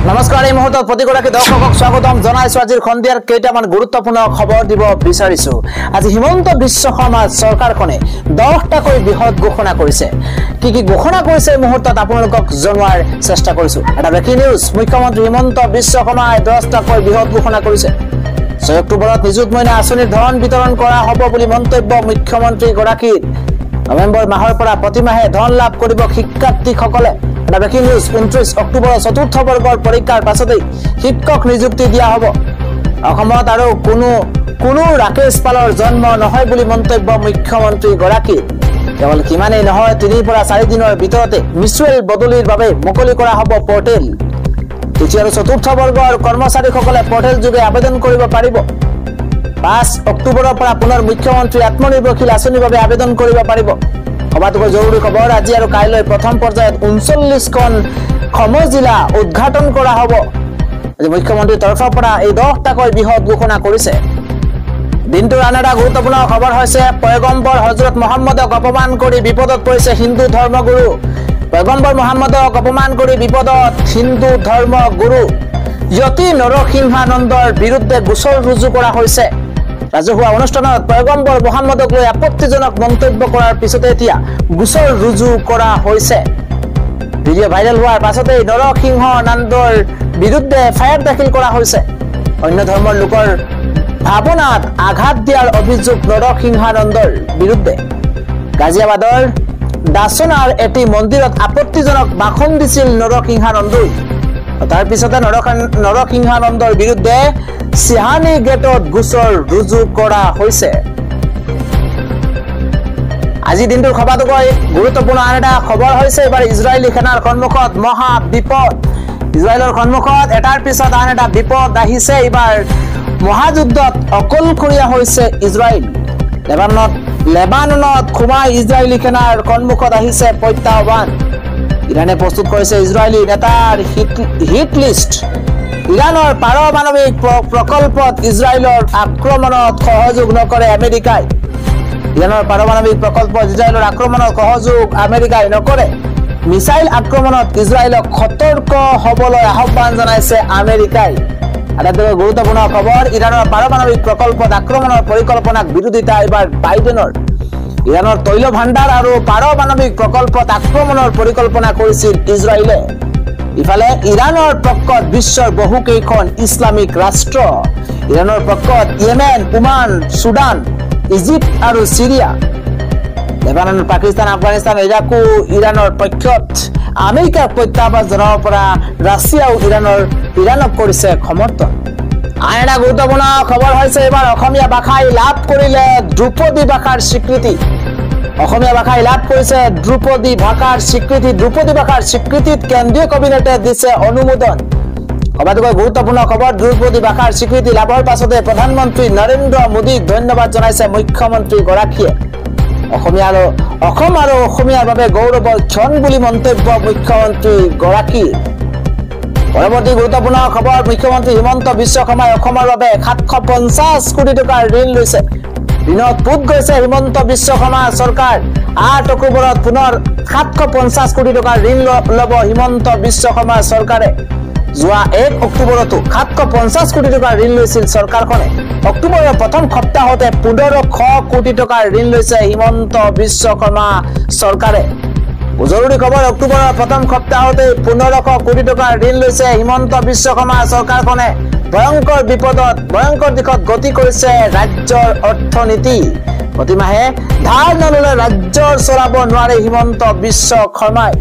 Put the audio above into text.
নমস্কাৰ এই মুহূৰ্তত প্ৰতিগৰাকী দৰ্শকক স্বাগতম জনাইছো আজিৰ খন্দিয়াৰ কেইটামান গুৰুত্বপূৰ্ণ খবৰ দিব বিচাৰিছো আজি হিমন্ত বিশ্ব শৰ্মা চৰকাৰখনে 10টাকৈ বৃহৎ ঘোষণা কৰিছে কি ঘোষণা কৰিছে এই মুহূৰ্তত আপোনালোকক জনোৱাৰ চেষ্টা কৰিছো এটা ব্ৰেকিং নিউজ মুখ্যমন্ত্ৰী হিমন্ত বিশ্ব শৰ্মাই 10টাকৈ বৃহৎ ঘোষণা কৰিছে 6 অক্টোবৰত নিযুত মইনা আঁচনিৰ ধন বিতৰণ কৰা হ'ব বুলি মন্তব্য মুখ্যমন্ত্ৰী গৰাকীৰ নৱেম্বৰ মাহৰ পৰা প্ৰতিমাহে ধন লাভ কৰিব শিক্ষাৰ্থীসকলে ব্ৰেকিং নিউজ 29 অক্টোবৰ চতুৰ্থ বৰ্গৰ পৰীক্ষাৰ পাছতে শিক্ষক নিযুক্তি দিয়া হ'ব অসমত আৰু কোনো ৰাকেশ পালৰ জন্ম নহয় বুলি মন্তব্য মুখ্যমন্ত্ৰী গৰাকীৰ কেৱল কিমানেই নহয় 3 পৰা 4 দিনৰ ভিতৰতে মিছুৱেল বদলিৰ বাবে মুকলি কৰা হ'ব পৰ্টেল তৃতীয় আৰু চতুৰ্থ বৰ্গৰ কৰ্মচাৰীসকলে পৰ্টেল যোগে আবেদন কৰিব পাৰিব 5 অক্টোবৰৰ পৰা পুনৰ মুখ্যমন্ত্ৰী আত্মনিৰ্ভৰশীল আঁচনিৰ বাবে আবেদন কৰিব পাৰিব সবাতোকৈ জৰুৰী খবৰ আজি আৰু কাইলৈ প্ৰথম পৰ্যায়ত 39খন সমজিলা উদ্ঘাটন কৰা হ'ব আজি মুখ্যমন্ত্ৰীৰ তৰফৰ পৰা এই 10টাকৈ বৃহৎ ঘোষণা কৰিছে দিনটোৰ আন এটা গুৰুত্বপূৰ্ণ খবৰ হৈছে পয়গম্বৰ হযৰত মুহাম্মদক অপমান কৰি বিপদত পৰিছে হিন্দু ধৰ্মগুৰু পয়গম্বৰ মুহাম্মদক অপমান কৰি বিপদত হিন্দু ধৰ্মগুৰু যতি নৰসিংহানন্দৰ বিৰুদ্ধে গোচৰ ৰুজু কৰা হৈছে ৰাজহুৱা অনুষ্ঠানত পয়গম্বৰ মুহাম্মদক লৈ আপত্তিজনক মন্তব্য কৰাৰ পিছতে এতিয়া গোচৰ ৰুজু কৰা হৈছে ভিডিঅ ভাইৰেল হোৱাৰ পাছতে নৰসিংহানন্দৰ বিৰুদ্ধে ফায়াৰ দাখিল কৰা হৈছে অন্য ধৰ্মৰ লোকৰ ভাৱনাত আঘাত দিয়াৰ অভিযোগ নৰসিংহানন্দৰ বিৰুদ্ধে গাজিয়াবাদৰ দাসনাৰ এটি মন্দিৰত আপত্তিজনক ভাষণ দিছিল নৰসিংহানন্দই তাৰ পিছতে নৰসিংহানন্দৰ বিৰুদ্ধে সিহানি গেটত গোচৰ ৰুজু কৰা হৈছে আজি দিনটোৰ খবৰটোকৈ গুৰুত্বপূৰ্ণ আন এটা খবৰ হৈছে এবাৰ ইজৰাইলী সেনাৰ সন্মুখত মহা বিপদ ইজৰাইলৰ সন্মুখত এটাৰ পিছত আন এটা বিপদ আহিছে এবাৰ মহাযুদ্ধত অকলশৰীয়া হৈছে ইজৰাইল লেবাননত খুমাই ইজৰাইলী সেনাৰ সন্মুখত আহিছে প্ৰত্যাহ্বান ইৰানে প্ৰস্তুত কৰিছে ইজৰাইলী নেতাৰ হিট লিষ্ট ইৰানৰ পাৰমাণৱিক প্ৰকল্পত ইজৰাইলৰ আক্ৰমণত সহযোগ নকৰে আমেৰিকাই ইৰানৰ পাৰমাণৱিক প্ৰকল্পত ইজৰাইলৰ আক্ৰমণত সহযোগ আমেৰিকাই নকৰে মিছাইল আক্ৰমণত ইজৰাইলক সতৰ্ক হ'বলৈ আহ্বান জনাইছে আমেৰিকাই আটাইতকৈ গুৰুত্বপূৰ্ণ খবৰ ইৰানৰ পাৰমাণৱিক প্ৰকল্পত আক্ৰমণৰ পৰিকল্পনাক বিৰোধিতা এবাৰ বাইডেনৰ ইৰানৰ তৈল ভাণ্ডাৰ আৰু পাৰমাণৱিক প্ৰকল্পত আক্ৰমণৰ পৰিকল্পনা কৰিছিল ইজৰাইলে ইফালে ইৰানৰ পক্ষত বিশ্বৰ বহুকেইখন ইছলামিক ৰাষ্ট্ৰ ইৰানৰ পক্ষত ইয়েমেন ওমান সুদান ইজিপ্ট আৰু সিৰিয়া লেবানন পাকিস্তান আফগানিস্তান ইৰাকো ইৰানৰ পক্ষত আমেৰিকাৰ প্ৰত্যাহ্বান জনাব পৰা ৰাছিয়াও ইৰানক কৰিছে সমৰ্থন আন এটা গুৰুত্বপূৰ্ণ খবৰ হৈছে এবাৰ অসমীয়া ভাষাই লাভ কৰিলে ধ্ৰুপদী ভাষাৰ স্বীকৃতি অসমীয়া ভাষাই লাভ কৰিছে ধ্ৰুপদী ভাষাৰ স্বীকৃতিত কেন্দ্ৰীয় কেবিনেটে দিছে অনুমোদন সবাতোকৈ গুৰুত্বপূৰ্ণ খবৰ ধ্ৰুপদী ভাষাৰ স্বীকৃতি লাভৰ পাছতে প্ৰধানমন্ত্ৰী নৰেন্দ্ৰ মোদীক ধন্যবাদ জনাইছে মুখ্যমন্ত্ৰী গৰাকীয়ে অসম আৰু অসমীয়াৰ বাবে গৌৰৱৰ ক্ষণ বুলি মন্তব্য মুখ্যমন্ত্ৰী গৰাকীৰ পৰৱৰ্তী গুৰুত্বপূৰ্ণ খবৰ মুখ্যমন্ত্ৰী হিমন্ত বিশ্ব শৰ্মাই অসমৰ বাবে 750 কোটি টকাৰ ঋণ লৈছে ঋণত পুত গৈছে হিমন্ত বিশ্ব শৰ্মা চৰকাৰ 8 অক্টোবৰত পুনৰ 750 কোটি টকাৰ ঋণ ল'ব হিমন্ত বিশ্ব শৰ্মা চৰকাৰে যোৱা 1 অক্টোবৰতো 750 কোটি টকাৰ ঋণ লৈছিল চৰকাৰখনে অক্টোবৰৰ প্ৰথম সপ্তাহতে 1500 কোটি টকাৰ ঋণ লৈছে হিমন্ত বিশ্ব শৰ্মা চৰকাৰে জৰুৰী খবৰ অক্টোবৰৰ প্ৰথম সপ্তাহতে 1500 কোটি টকাৰ ঋণ লৈছে হিমন্ত বিশ্ব শৰ্মা চৰকাৰখনে ভয়ংকৰ দিশত গতি কৰিছে ৰাজ্যৰ অৰ্থনীতি প্ৰতিমাহে ধাৰ নললে ৰাজ্যৰ চলাব নোৱাৰে হিমন্ত বিশ্ব শৰ্মাই